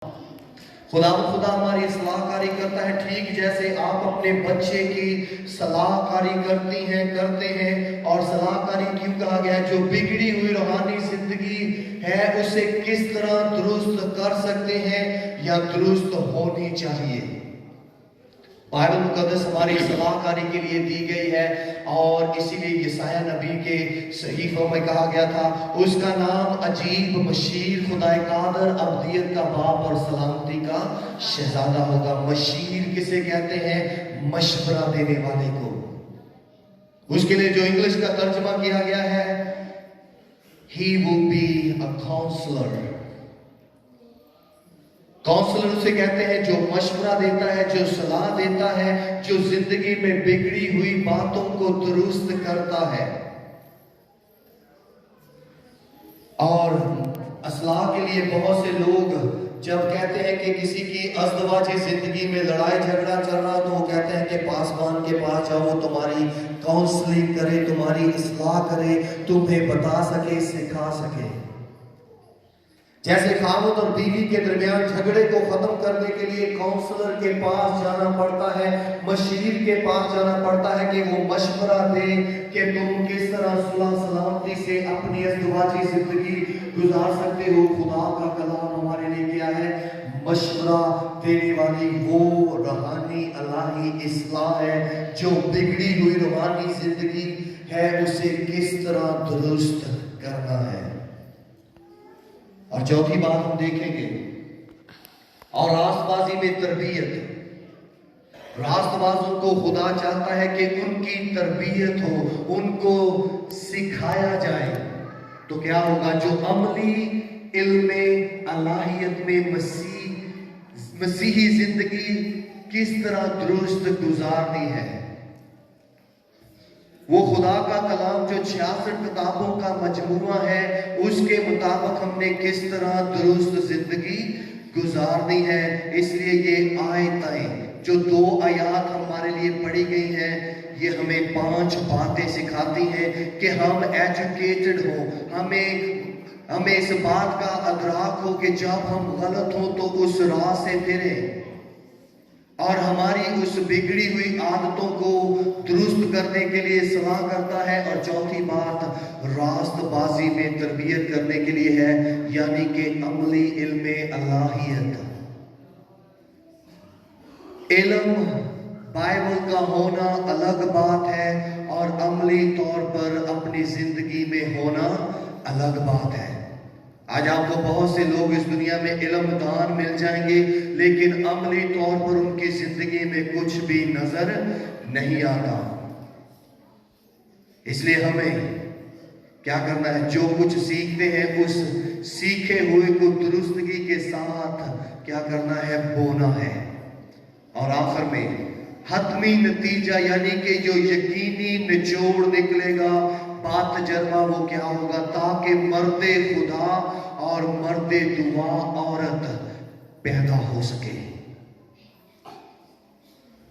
خدا ہماری اصلاح کاری کرتا ہے، ٹھیک جیسے آپ اپنے بچے کی صلاح کاری کرتے ہیں۔ اور صلاح کاری کیوں کہا گیا ہے؟ جو بگڑی ہوئی روحانی زندگی ہے اسے کس طرح درست کر سکتے ہیں یا درست ہونی چاہیے۔ بائبل مقدس ہماری صلاح کاری کے لیے دی گئی ہے، اور اسی لیے یسایہ نبی کے صحیفوں میں کہا گیا تھا اس کا نام عجیب، مشیر، خدا قادر، ابدیت کا باپ اور سلامتی کا شہزادہ ہوگا۔ مشیر کسے کہتے ہیں؟ مشورہ دینے والے کو۔ اس کے لیے جو انگلش کا ترجمہ کیا گیا ہے He will be a counselor۔ Counsellor اسے کہتے ہیں جو مشورہ دیتا ہے، جو صلاح دیتا ہے، جو زندگی میں بگڑی ہوئی باتوں کو درست کرتا ہے۔ اور اصلاح کے لیے بہت سے لوگ جب کہتے ہیں کہ کسی کی ازدواجی زندگی میں لڑائی جھگڑا چل رہا تو وہ کہتے ہیں کہ پاسبان کے پاس جاؤ، وہ تمہاری کاؤنسلنگ کرے، تمہاری اصلاح کرے، تمہیں بتا سکے، سکھا سکے۔ جیسے خاوند اور بیوی کے درمیان جھگڑے کو ختم کرنے کے لیے کاؤنسلر کے پاس جانا پڑتا ہے، مشیر کے پاس جانا پڑتا ہے کہ وہ مشورہ دے کہ تم کس طرح صلح سلامتی سے اپنی ازدواجی زندگی گزار سکتے ہو۔ خدا کا کلام ہمارے لیے کیا ہے؟ مشورہ دینے والی وہ روحانی الہی اصلاح ہے جو بگڑی ہوئی روحانی زندگی ہے اسے کس طرح درست کرنا ہے۔ اور چوتھی بات ہم دیکھیں گے، اور راست بازی میں تربیت۔ راست بازوں کو خدا چاہتا ہے کہ ان کی تربیت ہو، ان کو سکھایا جائے۔ تو کیا ہوگا؟ جو عملی علم الہیت میں مسیحی زندگی کس طرح درست گزارنی ہے۔ وہ خدا کا کلام جو 66 کتابوں کا مجموعہ ہے اس کے مطابق ہم نے کس طرح درست زندگی گزارنی ہے۔ اس لیے یہ آیتیں جو 2 آیات ہمارے لیے پڑھی گئی ہیں یہ ہمیں 5 باتیں سکھاتی ہیں کہ ہم ایجوکیٹڈ ہوں، ہمیں اس بات کا ادراک ہو کہ جب ہم غلط ہوں تو اس راہ سے پھریں اور ہماری اس بگڑی ہوئی عادتوں کو درست کرنے کے لیے صلاح کرتا ہے۔ اور چوتھی بات راست بازی میں تربیت کرنے کے لیے ہے، یعنی کہ عملی علم الہیت۔ علم بائبل کا ہونا الگ بات ہے اور عملی طور پر اپنی زندگی میں ہونا الگ بات ہے۔ آج آپ کو بہت سے لوگ اس دنیا میں علم دان مل جائیں گے لیکن عملی طور پر ان کی زندگی میں کچھ بھی نظر نہیں آتا۔ اس لیے ہمیں کیا کرنا ہے؟ جو کچھ سیکھتے ہیں اس سیکھے ہوئے کو درستگی کے ساتھ کیا کرنا ہے؟ بونا ہے۔ اور آخر میں حتمی نتیجہ یعنی کہ جو یقینی نچوڑ نکلے گا، بات تجربہ، وہ کیا ہوگا؟ تاکہ مرد خدا اور مرد دعا عورت پیدا ہو سکے۔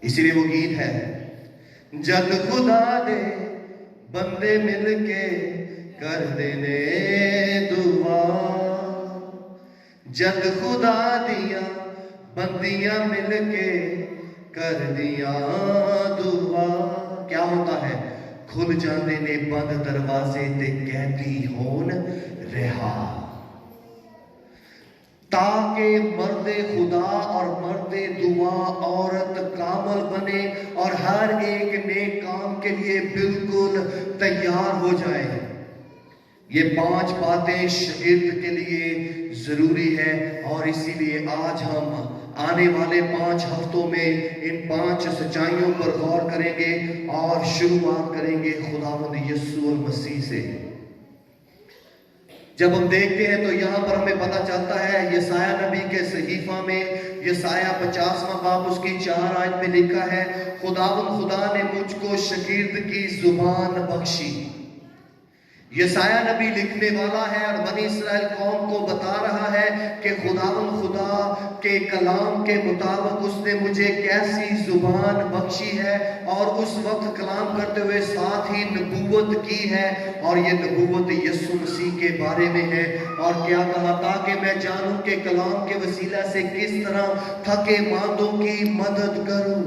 اسی لیے وہ گیت ہے، جد خدا دے بندے مل کے کر دینے دعا، جد خدا دیا بندیاں مل کے کر دیا دعا۔ کیا ہوتا ہے؟ کھل جاندے نے بند دروازے تے قیدی ہون رہا، تاکہ مرد خدا اور مرد دعا عورت کامل بنے اور ہر ایک نیک کام کے لیے بالکل تیار ہو جائے۔ یہ 5 باتیں شاگرد کے لیے ضروری ہے، اور اسی لیے آج ہم آنے والے 5 ہفتوں میں ان 5 سچائیوں پر غور کریں گے اور شروعات کریں گے خداوند یسوع المسیح سے۔ جب ہم دیکھتے ہیں تو یہاں پر ہمیں پتہ چلتا ہے یسایہ نبی کے صحیفہ میں یسایہ 50واں باب اس کی 4 آیت میں لکھا ہے، خداوند خدا نے مجھ کو شاگرد کی زبان بخشی۔ یسایہ نبی لکھنے والا ہے اور بنی اسرائیل قوم کو بتا رہا ہے کہ خداوند خدا کے کے کلام کے مطابق اس نے مجھے کیسی زبان بخشی ہے، اور اس وقت کلام کرتے ہوئے ساتھ ہی نبوت کی ہے، اور یہ نبوت یسوع مسیح کے بارے میں ہے۔ اور کیا کہا؟ تاکہ میں جانوں کہ کلام کے وسیلہ سے کس طرح تھکے ماندوں کی مدد کروں۔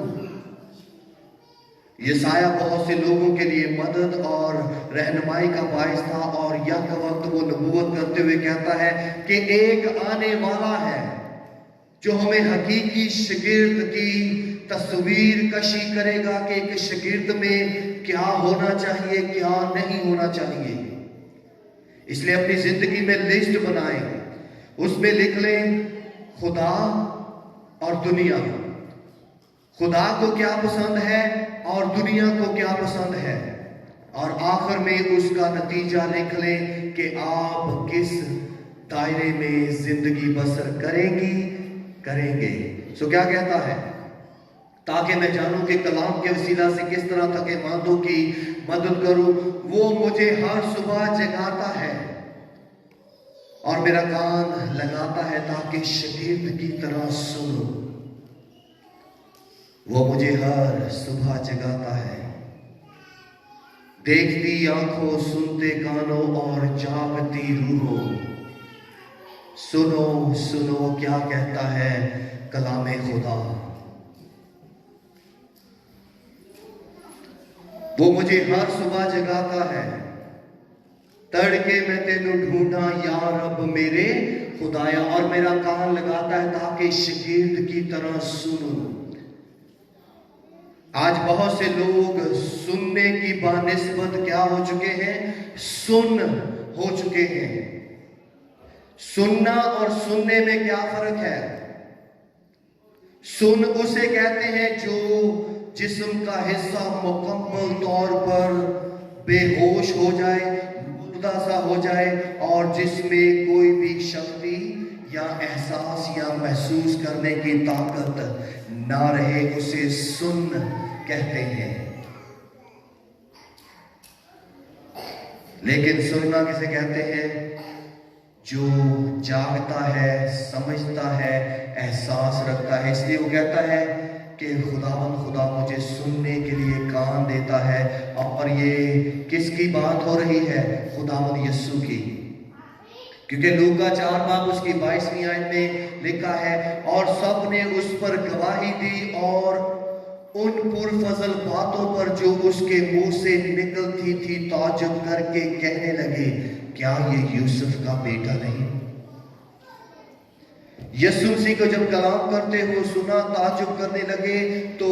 یہ سایہ بہت سے لوگوں کے لیے مدد اور رہنمائی کا باعث تھا، اور یک وقت وہ نبوت کرتے ہوئے کہتا ہے کہ ایک آنے والا ہے جو ہمیں حقیقی شاگرد کی تصویر کشی کرے گا کہ ایک شاگرد میں کیا ہونا چاہیے، کیا نہیں ہونا چاہیے۔ اس لیے اپنی زندگی میں لسٹ بنائیں، اس میں لکھ لیں خدا اور دنیا، خدا کو کیا پسند ہے اور دنیا کو کیا پسند ہے، اور آخر میں اس کا نتیجہ لکھ لیں کہ آپ کس دائرے میں زندگی بسر کریں گے۔ سو کیا کہتا ہے؟ تاکہ میں جانوں کہ کلام کے وسیلہ سے کس طرح تھکے ماندوں کی مدد کروں۔ وہ مجھے ہر صبح جگاتا ہے اور میرا کان لگاتا ہے تاکہ شاگرد کی طرح سنوں۔ وہ مجھے ہر صبح جگاتا ہے، دیکھتی آنکھوں، سنتے کانوں اور جاگتی روحوں۔ سنو سنو کیا کہتا ہے کلام خدا۔ وہ مجھے ہر صبح جگاتا ہے، تڑکے میں تینوں ڈھونڈا یا رب میرے خدایا، اور میرا کان لگاتا ہے تاکہ شاگرد کی طرح سنوں۔ آج بہت سے لوگ سننے کی بانسبت کیا ہو چکے ہیں؟ سن ہو چکے ہیں۔ سننا اور سننے میں کیا فرق ہے؟ سن اسے کہتے ہیں جو جسم کا حصہ مکمل طور پر بے ہوش ہو جائے، مردہ سا ہو جائے، اور جس میں کوئی بھی شکتی یا احساس یا محسوس کرنے کی طاقت نہ رہے، اسے سن کہتے ہیں۔ لیکن سننا کسے کہتے ہیں؟ جو جاگتا ہے، سمجھتا ہے، احساس رکھتا ہے۔ اس لیے وہ کہتا ہے کہ خدا مجھے سننے کے لیے کان دیتا ہے، اور یہ کس کی بات ہو رہی ہے؟ خداوند یسوع کی، کیونکہ لوکا 4 باب اس کی 22ویں آیت میں لکھا ہے، اور سب نے اس پر گواہی دی اور ان پرفضل باتوں پر جو اس کے منہ سے نکلتی تھی تعجب کر کے کہنے لگے، کیا یہ یوسف کا بیٹا نہیں؟ یسوع مسیح کو جب کلام کرتے ہوئے سنا، تعجب کرنے لگے، تو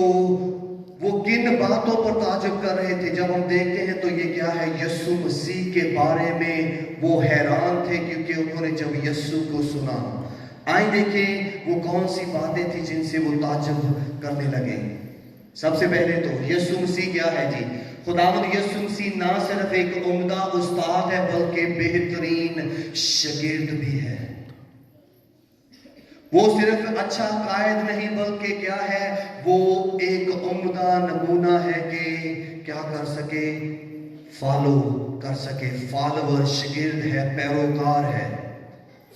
وہ کن باتوں پر تعجب کر رہے تھے؟ جب ہم دیکھتے ہیں تو یہ کیا ہے؟ یسوع مسیح کے بارے میں وہ حیران تھے، کیونکہ انہوں نے جب یسوع کو سنا۔ آئیں دیکھیں وہ کون سی باتیں تھی جن سے وہ تعجب کرنے لگے۔ سب سے پہلے تو یسوع مسیح کیا ہے جی؟ خداوند یسوع مسیح نہ صرف ایک عمدہ استاد ہے بلکہ بہترین شاگرد بھی ہے۔ وہ صرف اچھا قائد نہیں بلکہ کیا ہے؟ وہ ایک عمدہ نمونہ ہے کہ کیا کر سکے؟ فالو کر سکے، فالوور، شاگرد ہے، پیروکار ہے۔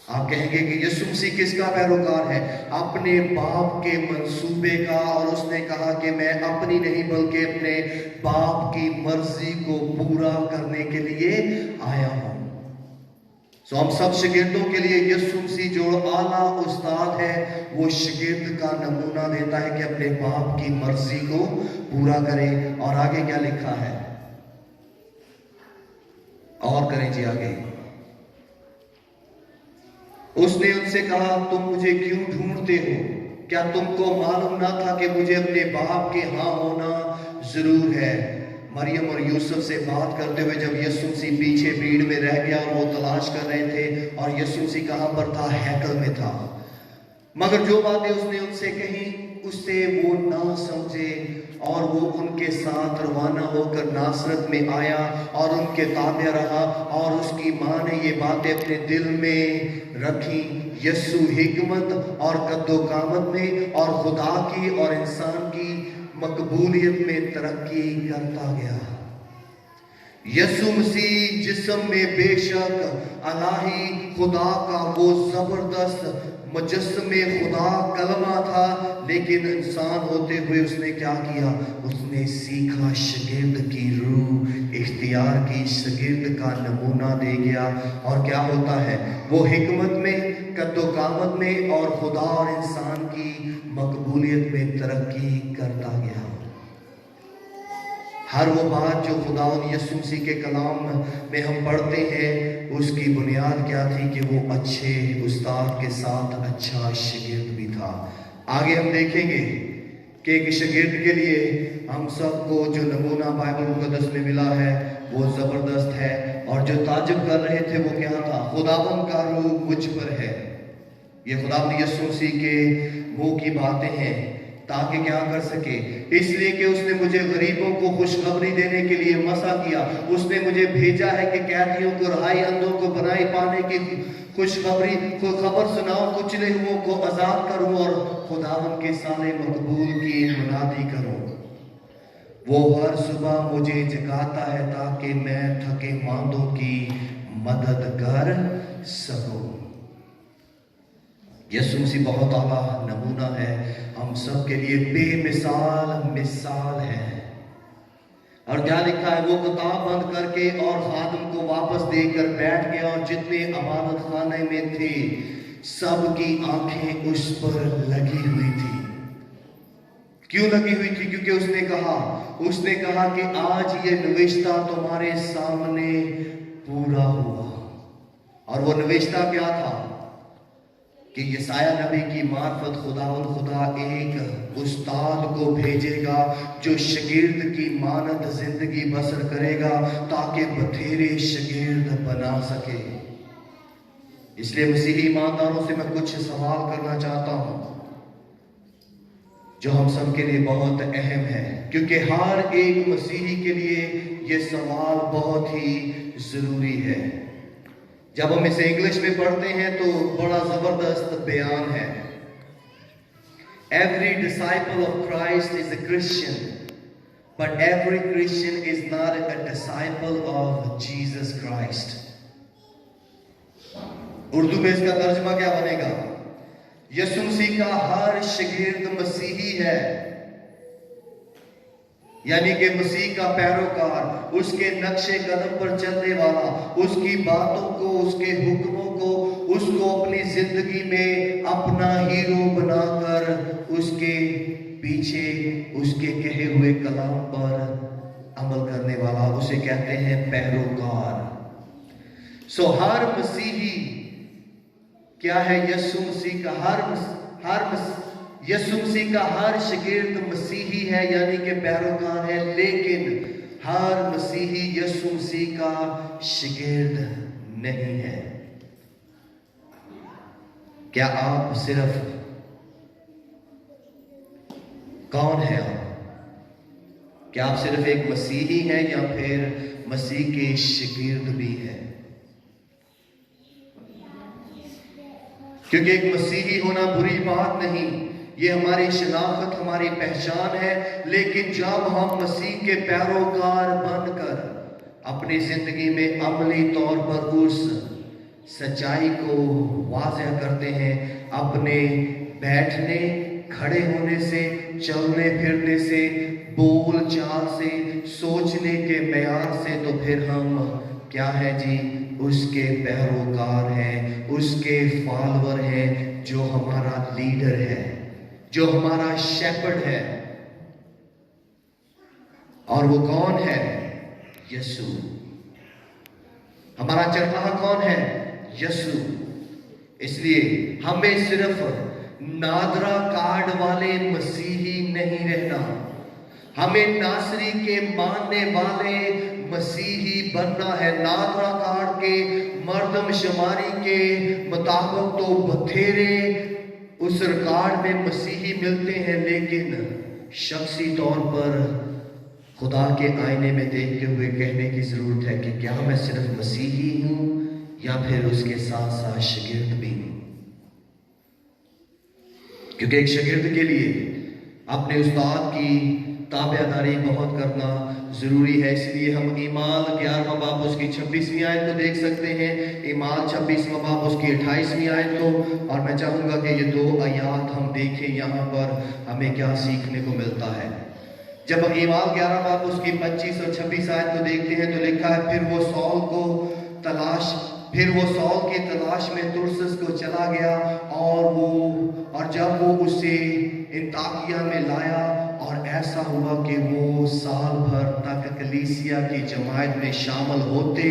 آپ کہیں گے کہ یسوع مسیح کس کا پیروکار ہے؟ اپنے باپ کے منصوبے کا، اور اس نے کہا کہ میں اپنی نہیں بلکہ اپنے باپ کی مرضی کو پورا کرنے کے لیے آیا ہوں۔ سو ہم سب شاگردوں کے لیے یسوع مسیح جو اعلیٰ استاد ہے، وہ شاگرد کا نمونہ دیتا ہے کہ اپنے باپ کی مرضی کو پورا کرے۔ اور آگے کیا لکھا ہے؟ اور کریں جی آگے۔ اس نے ان سے کہا، تم مجھے کیوں ڈھونڈتے ہو؟ کیا تم کو معلوم نہ تھا کہ مجھے اپنے باپ کے ہاں ہونا ضرور ہے؟ مریم اور یوسف سے بات کرتے ہوئے جب یسوع مسیح پیچھے بھیڑ میں رہ گیا، وہ تلاش کر رہے تھے، اور یسوع مسیح کہاں پر تھا؟ ہیکل میں تھا۔ مگر جو باتیں اس نے ان سے کہیں اس سے وہ نہ سمجھے، اور وہ ان کے ساتھ روانہ ہو کر ناصرت میں آیا اور ان کے تابع رہا، اور اس کی ماں نے یہ باتیں اپنے دل میں رکھیں۔ یسوع حکمت اور قد و قامت میں اور خدا کی اور انسان کی مقبولیت میں ترقی کرتا گیا۔ یسوع مسیح جسم میں بے شک الہی خدا کا وہ زبردست مجسمے خدا کلمہ تھا، لیکن انسان ہوتے ہوئے اس نے کیا کیا؟ اس نے سیکھا، شاگرد کی روح اختیار کی، شاگرد کا نمونہ دے گیا۔ اور کیا ہوتا ہے؟ وہ حکمت میں، قد و قامت میں اور خدا اور انسان کی مقبولیت میں ترقی کرتا گیا۔ ہر وہ بات جو خداوند یسوع مسیح کے کلام میں ہم پڑھتے ہیں، اس کی بنیاد کیا تھی؟ کہ وہ اچھے استاد کے ساتھ اچھا شاگرد بھی تھا۔ آگے ہم دیکھیں گے کہ ایک شاگرد کے لیے ہم سب کو جو نمونہ بائبل مقدس میں ملا ہے وہ زبردست ہے، اور جو تعجب کر رہے تھے وہ کیا تھا؟ خداوند کا روح مجھ پر ہے۔ یہ خداوند یسوع مسیح کے منہ کی باتیں ہیں، تاکہ کیا کر سکے؟ اس لیے کہ اس نے مجھے غریبوں کو خوشخبری دینے کے لیے مسا کیا۔ اس نے مجھے بھیجا ہے کہ قیدیوں کو رہائی، اندھوں کو بھلائی پانے کی خوشخبری کو خبر سناؤں، کچلے ہوئوں کو آزاد کروں، اور خداوند کے سامنے مقبول کی منادی کروں۔ وہ ہر صبح مجھے جگاتا ہے تاکہ میں تھکے ماندوں کی مدد کر سکوں۔ یسوع مسیح بہت اعلیٰ نمونہ ہے، ہم سب کے لیے بے مثال ہے۔ اور کیا لکھا ہے؟ وہ کتاب بند کر کے اور خادم کو واپس دے کر بیٹھ گیا، اور جتنے عبادت خانے میں تھے سب کی آنکھیں اس پر لگی ہوئی تھی۔ کیوں لگی ہوئی تھی؟ کیونکہ اس نے کہا کہ آج یہ نوشتہ تمہارے سامنے پورا ہوا۔ اور وہ نوشتہ کیا تھا؟ کہ یسایہ نبی کی معرفت خدا ایک استاد کو بھیجے گا جو شاگرد کی مانند زندگی بسر کرے گا، تاکہ بتھیرے شاگرد بنا سکے۔ اس لیے مسیحی ایمانداروں سے میں کچھ سوال کرنا چاہتا ہوں جو ہم سب کے لیے بہت اہم ہے، کیونکہ ہر ایک مسیحی کے لیے یہ سوال بہت ہی ضروری ہے۔ جب ہم اسے انگلش میں پڑھتے ہیں تو بڑا زبردست بیان ہے۔ Every disciple of Christ is a Christian, but every Christian is not a disciple of Jesus Christ. Urdu میں اس کا ترجمہ کیا بنے گا؟ یسوع مسیح کا ہر شاگرد مسیحی ہے، یعنی کہ مسیح کا پیروکار، اس کے نقش قدم پر چلنے والا، اس کی باتوں کو، اس کے حکموں کو، اس کو اپنی زندگی میں اپنا ہیرو بنا کر اس کے پیچھے اس کے کہے ہوئے کلام پر عمل کرنے والا، اسے کہتے ہیں پیروکار۔ ہر مسیحی کیا ہے؟ یسوع مسیح کا ہر شاگرد مسیحی ہے، یعنی کہ پیروکار ہے، لیکن ہر مسیحی یسوع مسیح کا شاگرد نہیں ہے۔ کیا آپ صرف کون ہیں آپ؟ کیا آپ صرف ایک مسیحی ہیں یا پھر مسیح کے شاگرد بھی ہیں؟ کیونکہ ایک مسیحی ہونا بری بات نہیں، یہ ہماری شناخت، ہماری پہچان ہے، لیکن جب ہم مسیح کے پیروکار بن کر اپنی زندگی میں عملی طور پر اس سچائی کو واضح کرتے ہیں، اپنے بیٹھنے، کھڑے ہونے سے، چلنے پھرنے سے، بول چال سے، سوچنے کے معیار سے، تو پھر ہم کیا ہے جی؟ اس کے پیروکار ہیں، اس کے فالوور ہیں، جو ہمارا لیڈر ہے، جو ہمارا شیپرڈ ہے۔ اور وہ کون ہے؟ یسوع۔ ہمارا چرواہا کون ہے؟ یسوع۔ اس لیے ہمیں صرف نادرا کارڈ والے مسیحی نہیں رہنا، ہمیں ناصری کے ماننے والے مسیحی بننا ہے۔ نادرا کارڈ کے مردم شماری کے مطابق تو بتھیرے اس ریکارڈ میں مسیحی ملتے ہیں، لیکن شخصی طور پر خدا کے آئینے میں دیکھتے ہوئے کہنے کی ضرورت ہے کہ کیا میں صرف مسیحی ہوں یا پھر اس کے ساتھ ساتھ شاگرد بھی ہوں؟ کیونکہ ایک شاگرد کے لیے اپنے استاد کی تابعداری بہت کرنا ضروری ہے۔ اس لیے ہم اعمال 11واں باب اس کی 26ویں آیت کو دیکھ سکتے ہیں، اعمال 26واں باب اس کی 28ویں آیت کو، اور میں چاہوں گا کہ یہ دو آیات ہم دیکھیں یہاں پر ہمیں کیا سیکھنے کو ملتا ہے۔ جب ہم اعمال 11 باب اس کی 25 اور 26 آیت کو دیکھتے ہیں تو لکھا ہے پھر وہ سول کی تلاش میں ترسس کو چلا گیا اور جب وہ اسے انطاکیہ میں لایا، اور ایسا ہوا کہ وہ سال بھر تک کلیسیا کی جماعت میں شامل ہوتے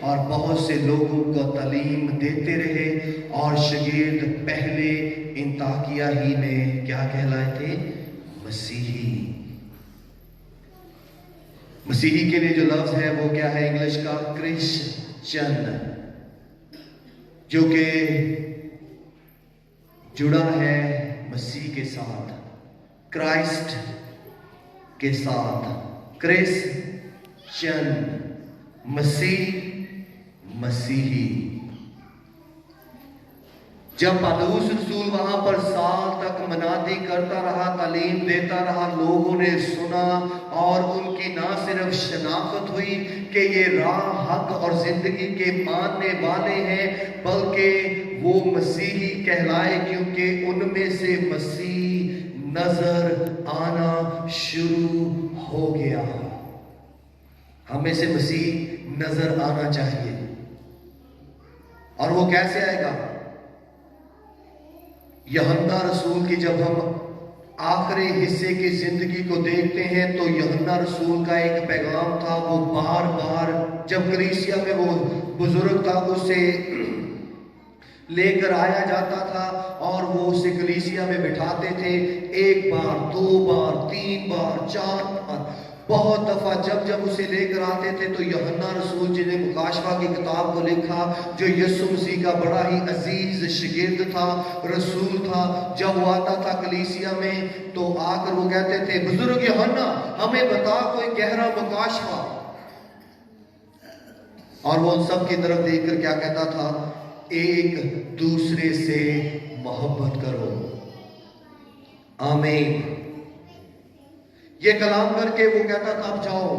اور بہت سے لوگوں کو تعلیم دیتے رہے، اور شاگرد پہلے انطاکیہ ہی میں کیا کہلائے تھے؟ مسیحی۔ مسیحی کے لیے جو لفظ ہے وہ کیا ہے انگلش کا؟ کرسچن، جو کہ جڑا ہے مسیح کے ساتھ، کرائسٹ کے ساتھ۔ کرسچن، مسیحی۔ جب پالوس رسول وہاں پر سال تک منادی کرتا رہا، تعلیم دیتا رہا، لوگوں نے سنا اور ان کی نہ صرف شناخت ہوئی کہ یہ راہ، حق اور زندگی کے ماننے والے ہیں، بلکہ وہ مسیحی کہلائے کیونکہ ان میں سے مسیح نظر آنا شروع ہو گیا۔ ہمیں سے مسیح نظر آنا چاہیے، اور وہ کیسے آئے گا؟ یوحنا رسول کی جب ہم آخری حصے کی زندگی کو دیکھتے ہیں تو یوحنا رسول کا ایک پیغام تھا، وہ بار بار جب کلیسیا میں وہ بزرگ تھا اسے لے کر آیا جاتا تھا اور وہ اسے کلیسیا میں بٹھاتے تھے، ایک بار، دو بار، تین بار، چار بار، بہت دفعہ جب اسے لے کر آتے تھے تو یوحنا رسول جنہیں مکاشفہ کی کتاب کو لکھا، جو یسوع مسیح کا بڑا ہی عزیز شاگرد تھا، رسول تھا، جب وہ آتا تھا کلیسیا میں تو آ کر وہ کہتے تھے، بزرگ یوحنا ہمیں بتا کوئی گہرا مکاشفہ، اور وہ ان سب کی طرف دیکھ کر کیا کہتا تھا؟ ایک دوسرے سے محبت کرو۔ آمین۔ یہ کلام کر کے وہ کہتا تھا اب جاؤ۔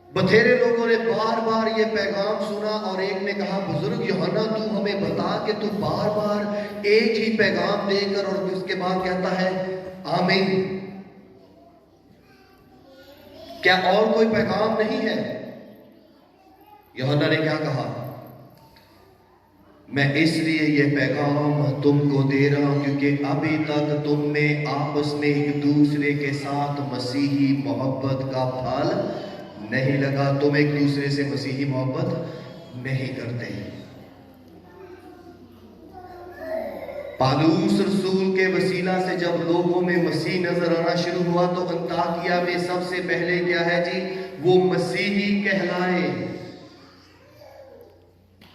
بتھیرے لوگوں نے بار بار یہ پیغام سنا اور ایک نے کہا، بزرگ یوحنا تو ہمیں بتا کہ تو بار بار ایک ہی پیغام دے کر اور اس کے بعد کہتا ہے آمین، کیا اور کوئی پیغام نہیں ہے؟ یوحنا نے کیا کہا؟ میں اس لیے یہ پیغام تم کو دے رہا ہوں کیونکہ ابھی تک تم میں آپس میں ایک دوسرے کے ساتھ مسیحی محبت کا پھل نہیں لگا، تم ایک دوسرے سے مسیحی محبت نہیں کرتے۔ پالوس رسول کے وسیلہ سے جب لوگوں میں مسیح نظر آنا شروع ہوا تو انطاکیہ میں سب سے پہلے کیا ہے جی؟ وہ مسیحی کہلائے۔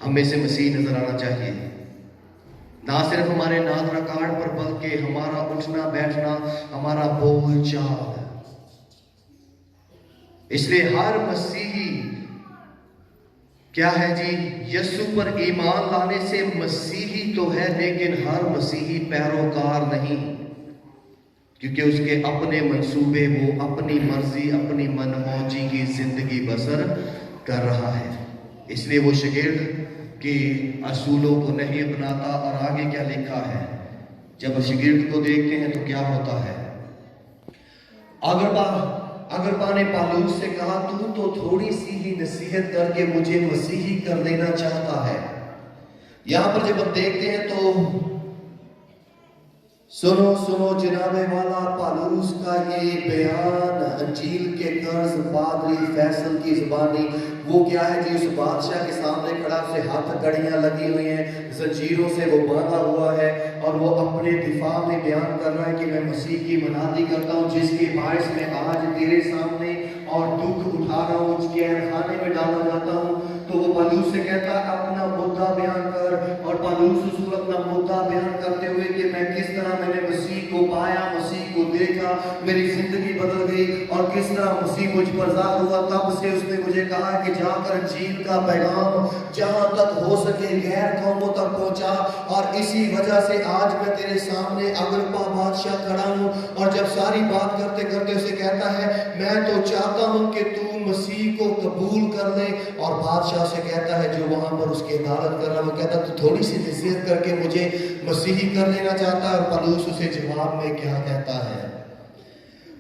ہمیں سے مسیح نظر آنا چاہیے، نہ صرف ہمارے نعت ریکارڈ پر بلکہ ہمارا اٹھنا بیٹھنا، ہمارا بول چال۔ اس لیے ہر مسیحی کیا ہے جی؟ یسوع پر ایمان لانے سے مسیحی تو ہے لیکن ہر مسیحی پیروکار نہیں، کیونکہ اس کے اپنے منصوبے، وہ اپنی مرضی، اپنی من موجی کی زندگی بسر کر رہا ہے۔ اس لیے وہ شاگرد کہ اصولوں کو نہیں اپناتا، اور آگے کیا لکھا ہے؟ جب شاگرد کو دیکھتے ہیں تو کیا ہوتا ہے؟ اگرپا نے پالوس سے کہا، تو تھوڑی سی ہی نصیحت کر کے مجھے مسیحی کر دینا چاہتا ہے۔ یہاں پر جب ہم دیکھتے ہیں تو سنو جناب والا، پالوس کا یہ بیان انجیل کے قرض پادری فیصل کی زبانی، وہ کیا ہے جی؟ اس بادشاہ کے سامنے کھڑا، اسے ہاتھ کڑیاں لگی ہوئی ہیں، زنجیروں سے وہ باندھا ہوا ہے، اور وہ اپنے دفاع میں بیان کر رہا ہے کہ میں مسیح کی منادی کرتا ہوں، جس کے باعث میں آج تیرے سامنے اور دکھ اٹھا رہا ہوں، اس قید خانے میں ڈالا جاتا ہوں۔ تو وہ پالوس سے کہتا ہے اپنا مدعا بیان کر، اور پالوس رسول اپنا مدعا بیان کرتے ہوئے کہ میں کس طرح میں نے مسیح کو پایا، مسیح کو دیکھا میری زندگی بدل گئی اور کس طرح مسیح مجھ پر ظاہر ہوا، تب سے اس نے مجھے کہا کہ جا کر انجیل کا پیغام جہاں تک ہو سکے غیر قوموں تک پہنچا، اور اسی وجہ سے آج میں تیرے سامنے اگرپا بادشاہ کھڑا ہوں۔ اور جب ساری بات کرتے کرتے اسے کہتا ہے میں تو چاہتا ہوں کہ تو مسیح کو قبول کر لے، اور بادشاہ سے کہتا ہے جو وہاں پر اس کی عدالت کر رہا ہے، وہ کہتا ہے تو تھوڑی سی نصیحت کر کے مجھے مسیحی کر لینا چاہتا ہے۔ اور پولس اسے جواب میں کیا کہتا ہے؟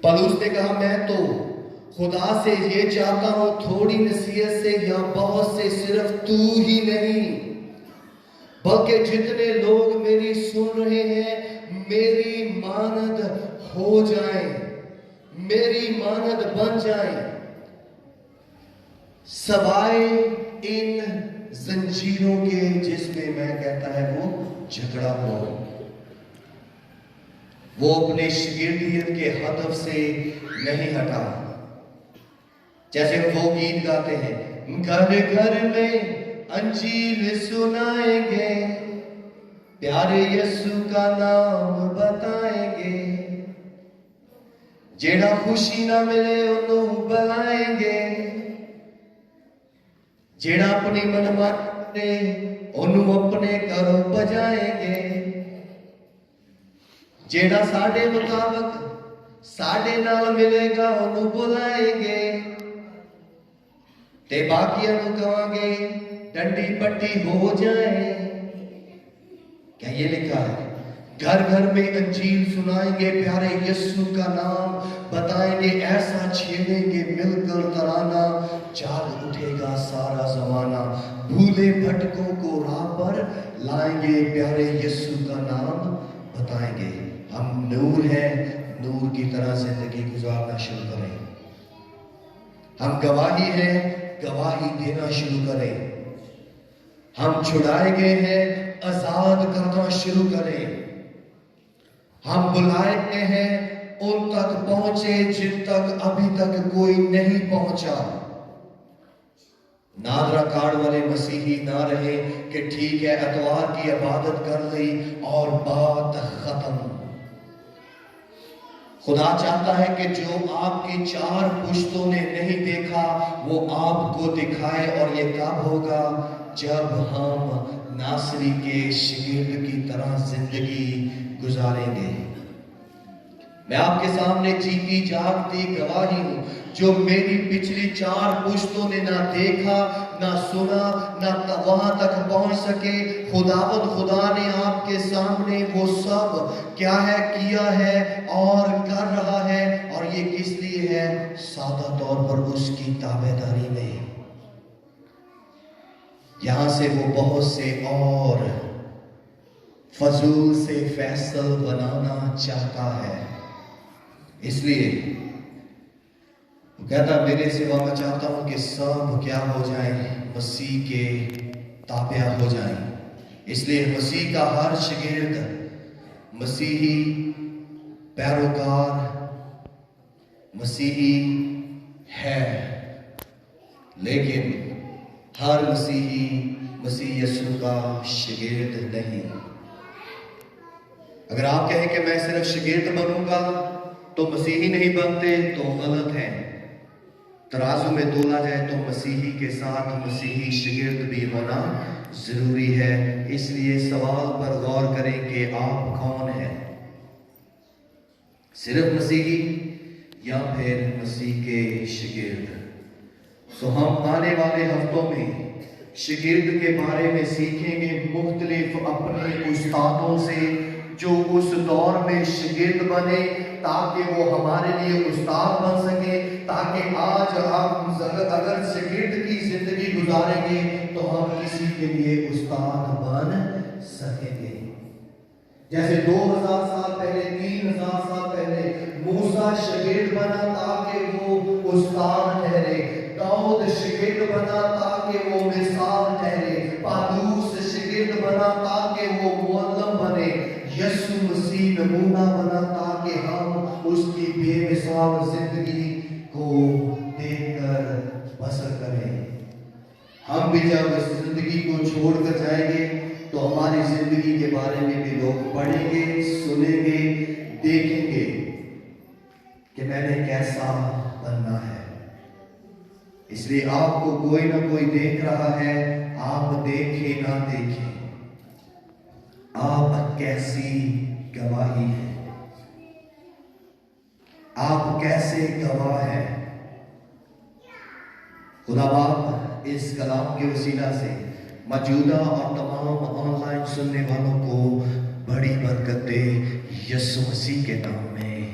پولس نے کہا میں تو خدا سے یہ چاہتا ہوں تھوڑی نصیحت سے یا بہت سے، صرف تو ہی نہیں بلکہ جتنے لوگ میری سن رہے ہیں میری مانند ہو جائیں، میری مانند بن جائیں، سوائے ان زنجیروں کے جس میں میں کہتا ہے وہ جھگڑا ہو۔ وہ اپنے شاگردیت کے ہدف سے نہیں ہٹا، جیسے وہ گیت گاتے ہیں گھر گھر میں انجیل سنائیں گے، پیارے یسوع کا نام بتائیں گے، جیڑا خوشی نہ ملے انہوں بلائیں گے، جیڑا اپنی منمانی انہوں اپنے گھروں بجائیں گے، جیڑا ساڑھے مطابق ساڑھے نال ملے گا انہوں بلائیں گے، تے باقیاں نو کہاں گے ڈنڈی پٹی ہو جائیں۔ کیا یہ لکھا ہے؟ گھر گھر میں انجیل سنائیں گے، پیارے یسوع کا نام بتائیں گے، ایسا چھیڑیں گے مل کر ترانہ، جاگ اٹھے گا سارا زمانہ، بھولے بھٹکوں کو راہ پر لائیں گے، پیارے یسوع کا نام بتائیں گے۔ ہم نور ہیں، نور کی طرح زندگی گزارنا شروع کریں۔ ہم گواہی ہیں، گواہی دینا شروع کریں۔ ہم چھڑائے گئے ہیں، آزاد کرنا شروع کریں۔ ہم بلائے گئے ہیں، ان تک پہنچے جن تک ابھی تک کوئی نہیں پہنچا۔ نادرا کارڈ والے مسیحی نہ رہے کہ ٹھیک ہے اتوار کی عبادت کر لی اور بات ختم۔ خدا چاہتا ہے کہ جو آپ کی چار پشتوں نے نہیں دیکھا وہ آپ کو دکھائے، اور یہ کب ہوگا؟ جب ہم ناصری کے شاگرد کی طرح زندگی گزاریں گے۔ میں آپ کے سامنے جیتی جاگتی گواہی ہوں، جو میری پچھلی چار پشتوں نے نہ دیکھا نہ سنا نہ وہاں تک پہنچ سکے، خدا نے آپ کے سامنے وہ سب کیا ہے کیا ہے اور کر رہا ہے، اور یہ کس لیے ہے؟ سادہ طور پر اس کی تابعداری میں۔ یہاں سے وہ بہت سے اور فضول سے فیصل بنانا چاہتا ہے، اس لیے وہ کہتا میرے سوا میں چاہتا ہوں کہ سب کیا ہو جائیں؟ مسیح کے تابع ہو جائیں۔ اس لیے مسیح کا ہر شاگرد مسیحی پیروکار مسیحی ہے، لیکن ہر مسیحی مسیح یسوع کا شاگرد نہیں۔ اگر آپ کہیں کہ میں صرف شاگرد بنوں گا تو مسیحی نہیں بنتے تو غلط ہے۔ ترازو میں تولا جائے تو مسیحی کے ساتھ مسیحی شاگرد بھی ہونا ضروری ہے۔ اس لیے سوال پر غور کریں کہ آپ کون ہیں؟ صرف مسیحی یا پھر مسیح کے شاگرد؟ تو ہم آنے والے ہفتوں میں شاگرد کے بارے میں سیکھیں گے، مختلف اپنے استادوں سے جو اس دور میں شاگرد بنے تاکہ وہ ہمارے لیے استاد بن سکے، تاکہ آج ہم اگر شاگرد کی زندگی گزاریں گے تو ہم کسی کے لیے استاد بن سکیں گے۔ جیسے 2000 سال پہلے 3000 سال پہلے موسیٰ شاگرد بنا تاکہ وہ استاد ٹھہرے، داؤد شاگرد بنا تاکہ وہ مثال ٹھہرے، پالوس شاگرد بنا تاکہ وہ معلم بنے، یسوع مسیح نمونہ بنا تاکہ ہم اس کی بے مثال زندگی کو دیکھ کر بسر کریں۔ ہم بھی جب اس زندگی کو چھوڑ کر جائیں گے تو ہماری زندگی کے بارے میں بھی لوگ پڑھیں گے، سنیں گے، دیکھیں گے، کہ میں نے کیسا بننا ہے. اس لیے آپ کو کوئی نہ کوئی دیکھ رہا ہے. آپ دیکھیں نہ دیکھیں، آپ کیسی گواہی ہے، آپ کیسے گواہ ہیں. خدا باپ اس کلام کے وسیلہ سے موجودہ اور تمام آن لائن سننے والوں کو بڑی برکت دے، یسوع مسیح کے نام میں